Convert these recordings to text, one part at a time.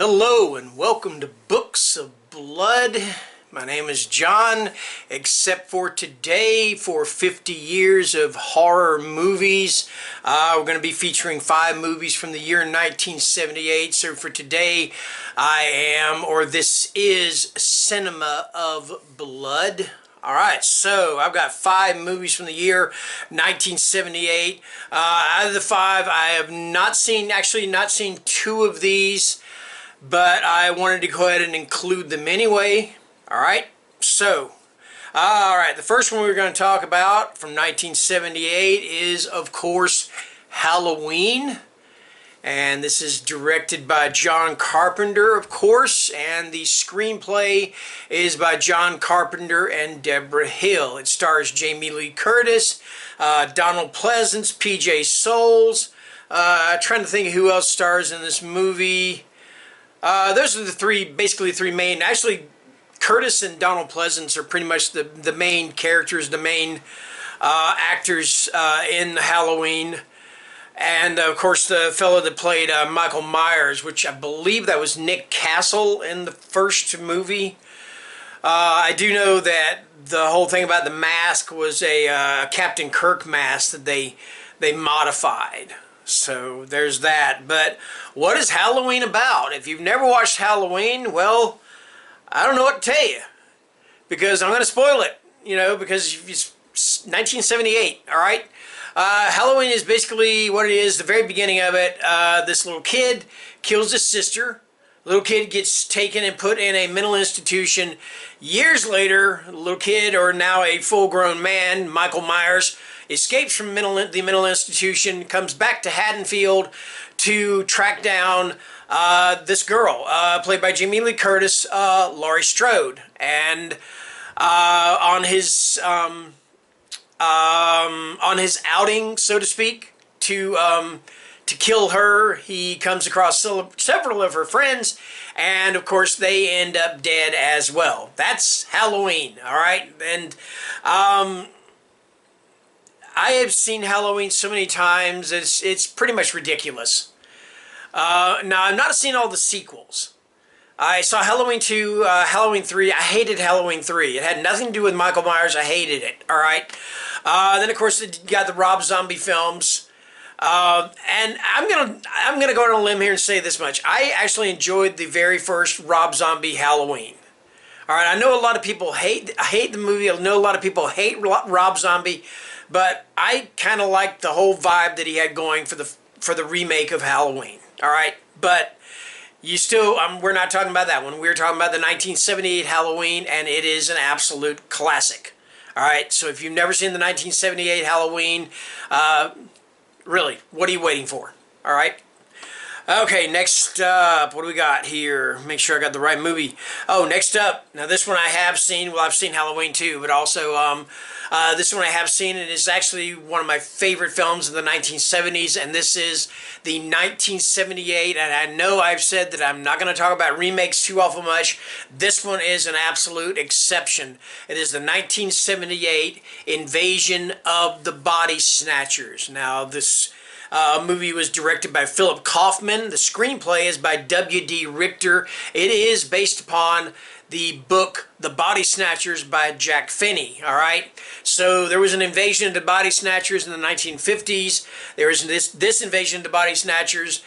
Hello and welcome to Books of Blood. My name is John, except for today, for 50 years of horror movies. We're going to be featuring 5 movies from the year 1978. So for today, this is Cinema of Blood. Alright, so I've got 5 movies from the year 1978. Out of the 5, I have not seen 2 of these, but I wanted to go ahead and include them anyway. Alright, so, the first one we're going to talk about from 1978 is, of course, Halloween. And this is directed by John Carpenter, of course, and the screenplay is by John Carpenter and Deborah Hill. It stars Jamie Lee Curtis, Donald Pleasance, P.J. Soles. Trying to think of who else stars in this movie. Those are the basically three main. Actually, Curtis and Donald Pleasance are pretty much the main characters, the main actors in Halloween. And, of course, the fellow that played Michael Myers, which I believe that was Nick Castle in the first movie. I do know that the whole thing about the mask was a Captain Kirk mask that they modified. So there's that. But what is Halloween about? If you've never watched Halloween, well, I don't know what to tell you. Because I'm going to spoil it, because it's 1978, all right? Halloween is basically what it is, the very beginning of it. This little kid kills his sister. Little kid gets taken and put in a mental institution. Years later, the little kid, or now a full-grown man, Michael Myers, escapes from the mental institution, comes back to Haddonfield to track down this girl, played by Jamie Lee Curtis, Laurie Strode. And on his outing, so to speak, to kill her, he comes across several of her friends, and of course they end up dead as well. That's Halloween, all right? And I have seen Halloween so many times, it's pretty much ridiculous. Now, I've not seen all the sequels. I saw Halloween 2, Halloween 3. I hated Halloween 3. It had nothing to do with Michael Myers. I hated it, all right? Then, of course, you got the Rob Zombie films. And I'm gonna go on a limb here and say this much. I actually enjoyed the very first Rob Zombie Halloween. All right, I know a lot of people hate the movie. I know a lot of people hate Rob Zombie, but I kind of liked the whole vibe that he had going for the remake of Halloween. All right, but you still, we're not talking about that one. We're talking about the 1978 Halloween, and it is an absolute classic. All right, so if you've never seen the 1978 Halloween, really, what are you waiting for? All right. Okay, next up, what do we got here? Make sure I got the right movie. Oh, next up, now this one I have seen. Well, I've seen Halloween too, but also this one I have seen, and it's actually one of my favorite films of the 1970s, and this is the 1978, and I know I've said that I'm not going to talk about remakes too awful much. This one is an absolute exception. It is the 1978 Invasion of the Body Snatchers. Now, this movie was directed by Philip Kaufman. The screenplay is by W.D. Richter. It is based upon the book The Body Snatchers by Jack Finney. All right, so there was an invasion of the Body Snatchers in the 1950s. There was this invasion of the Body Snatchers.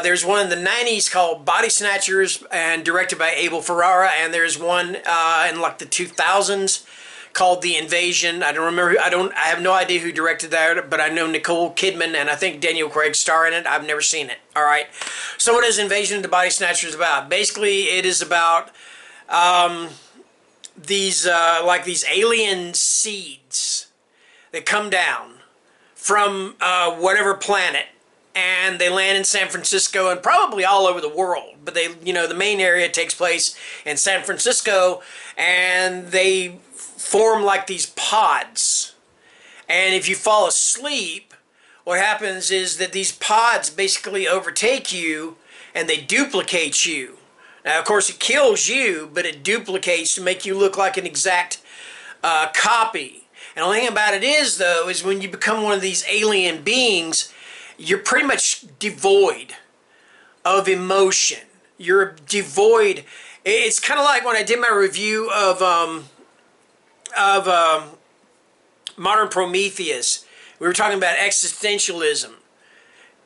There's one in the 90s called Body Snatchers and directed by Abel Ferrara, and there's one in like the 2000s called The Invasion. I don't remember. I have no idea who directed that, but I know Nicole Kidman and I think Daniel Craig star in it. I've never seen it. All right. So what is Invasion of the Body Snatchers about? Basically, it is about these alien seeds that come down from whatever planet, and they land in San Francisco and probably all over the world. But the main area takes place in San Francisco, and they form like these pods. And if you fall asleep, what happens is that these pods basically overtake you and they duplicate you. Now, of course, it kills you, but it duplicates to make you look like an exact copy. And the only thing about it is, though, is when you become one of these alien beings, you're pretty much devoid of emotion. You're devoid. It's kind of like when I did my review of Modern Prometheus. We were talking about existentialism.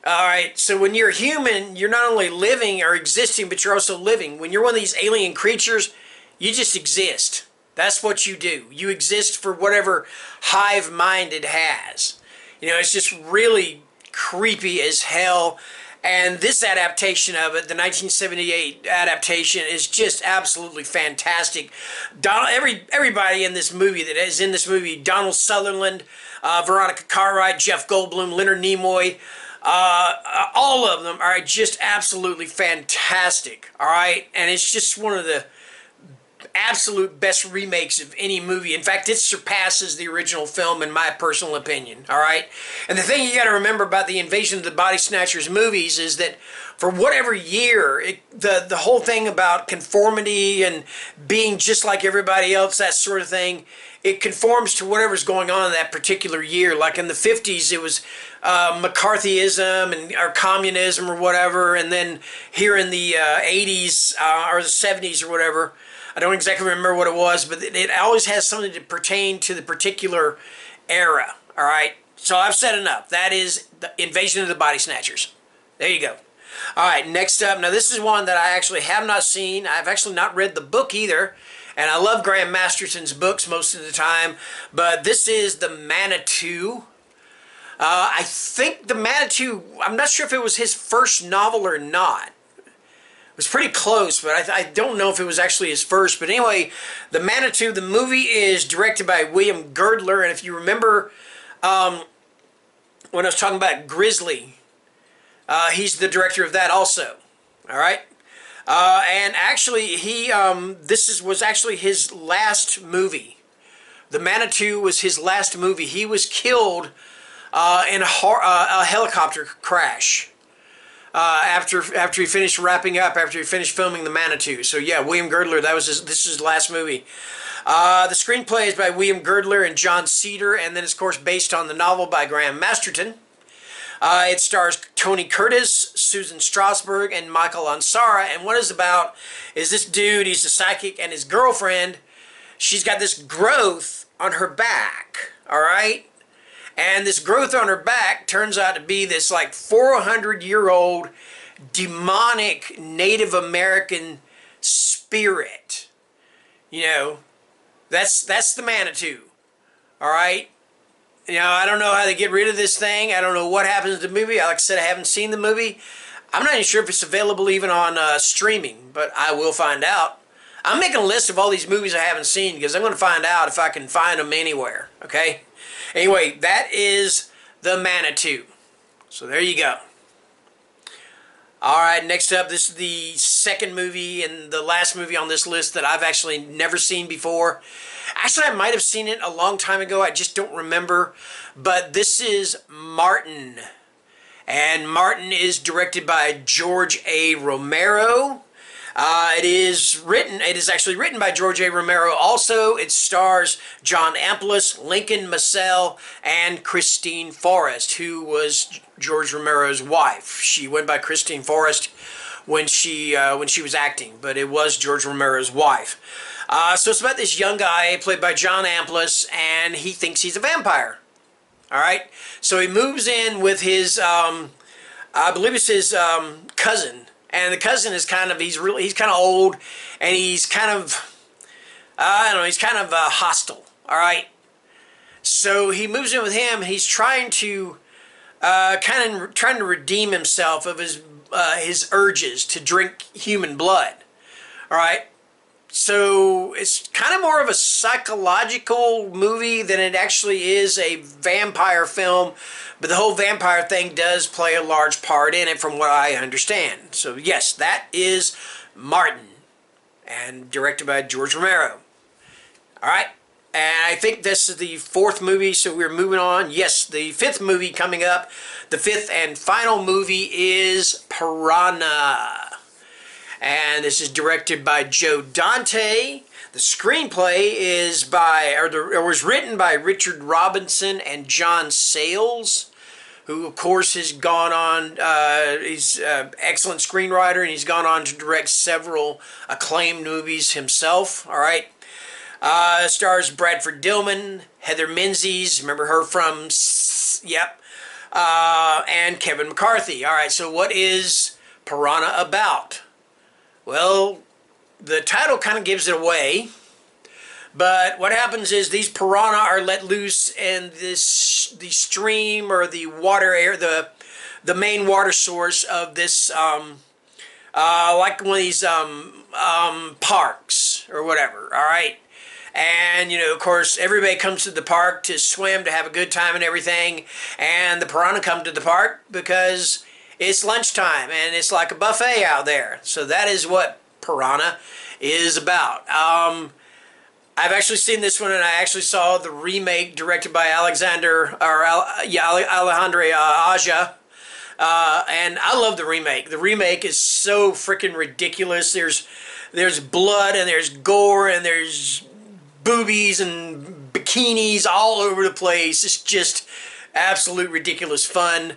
All right, so when you're human, you're not only living or existing, but you're also living. When you're one of these alien creatures, you just exist. That's what you do. You exist for whatever hive mind it has. You know, it's just really creepy as hell. And this adaptation of it, the 1978 adaptation, is just absolutely fantastic. Everybody in this movie that is in this movie, Donald Sutherland, Veronica Cartwright, Jeff Goldblum, Leonard Nimoy, all of them are just absolutely fantastic. All right, and it's just one of the absolute best remakes of any movie. In fact, it surpasses the original film in my personal opinion. All right, and the thing you got to remember about the Invasion of the Body Snatchers movies is that for whatever year, the whole thing about conformity and being just like everybody else, that sort of thing, it conforms to whatever's going on in that particular year. Like in the 50s, it was McCarthyism or communism or whatever, and then here in the 80s or the 70s or whatever, I don't exactly remember what it was, but it always has something to pertain to the particular era. All right, so I've said enough. That is the Invasion of the Body Snatchers. There you go. All right, next up. Now this is one that I actually have not seen. I've actually not read the book either. And I love Graham Masterson's books most of the time. But this is the Manitou. I think the Manitou, I'm not sure if it was his first novel or not. It was pretty close, but I don't know if it was actually his first. But anyway, the Manitou, the movie is directed by William Girdler. And if you remember when I was talking about Grizzly, he's the director of that also. All right? And actually, was actually his last movie. The Manitou was his last movie. He was killed in a helicopter crash after he finished wrapping up, after he finished filming the Manitou. So yeah, William Girdler, this is his last movie. The screenplay is by William Girdler and John Cedar, and then it's of course based on the novel by Graham Masterton. It stars Tony Curtis, Susan Strasberg, and Michael Ansara. And what it's about is this dude, he's a psychic, and his girlfriend, she's got this growth on her back, all right? And this growth on her back turns out to be this like 400-year-old demonic Native American spirit. You know, that's the Manitou, all right? You know, I don't know how they get rid of this thing. I don't know what happens to the movie. Like I said, I haven't seen the movie. I'm not even sure if it's available even on streaming, but I will find out. I'm making a list of all these movies I haven't seen because I'm going to find out if I can find them anywhere, okay? Anyway, that is the Manitou. So there you go. All right, next up, this is the second movie and the last movie on this list that I've actually never seen before. Actually, I might have seen it a long time ago. I just don't remember. But this is Martin. And Martin is directed by George A. Romero. It is actually written by George A. Romero. Also, it stars John Amplas, Lincoln Massell, and Christine Forrest, who was George Romero's wife. She went by Christine Forrest when she was acting, but it was George Romero's wife. So it's about this young guy played by John Amplas, and he thinks he's a vampire. All right, so he moves in with his, I believe it's his cousin. And the cousin is he's kind of old, and he's kind of, I don't know, he's kind of hostile, all right? So he moves in with him, and he's trying to redeem himself of his urges to drink human blood, all right? So it's kind of more of a psychological movie than it actually is a vampire film. But the whole vampire thing does play a large part in it from what I understand. So yes, that is Martin. And directed by George Romero. Alright. And I think this is the fourth movie, so we're moving on. Yes, the fifth movie coming up. The fifth and final movie is Piranha. And this is directed by Joe Dante. The screenplay is was written by Richard Robinson and John Sayles, who of course has gone on, he's an excellent screenwriter, and he's gone on to direct several acclaimed movies himself, all right? Stars Bradford Dillman, Heather Menzies, remember her from, yep, and Kevin McCarthy. All right, so what is Piranha about? Well, the title kind of gives it away, but what happens is these piranha are let loose in the stream or the water air, the main water source of this, like one of these parks or whatever, all right? And, you know, of course, everybody comes to the park to swim, to have a good time and everything. And the piranha come to the park because it's lunchtime and it's like a buffet out there. So that is what Piranha is about. I've actually seen this one, and I actually saw the remake directed by Alejandro Aja. And I love the remake. The remake is so freaking ridiculous. There's blood and there's gore and there's boobies and bikinis all over the place. It's just absolute ridiculous fun.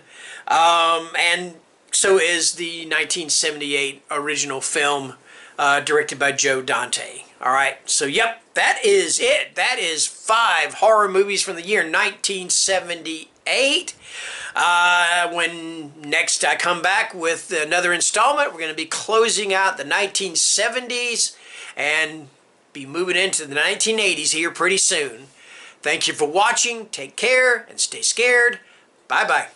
And so is the 1978 original film directed by Joe Dante. All right, so yep, that is it. That is 5 horror movies from the year 1978. When next I come back with another installment, we're going to be closing out the 1970s and be moving into the 1980s here pretty soon. Thank you for watching. Take care and stay scared. Bye-bye.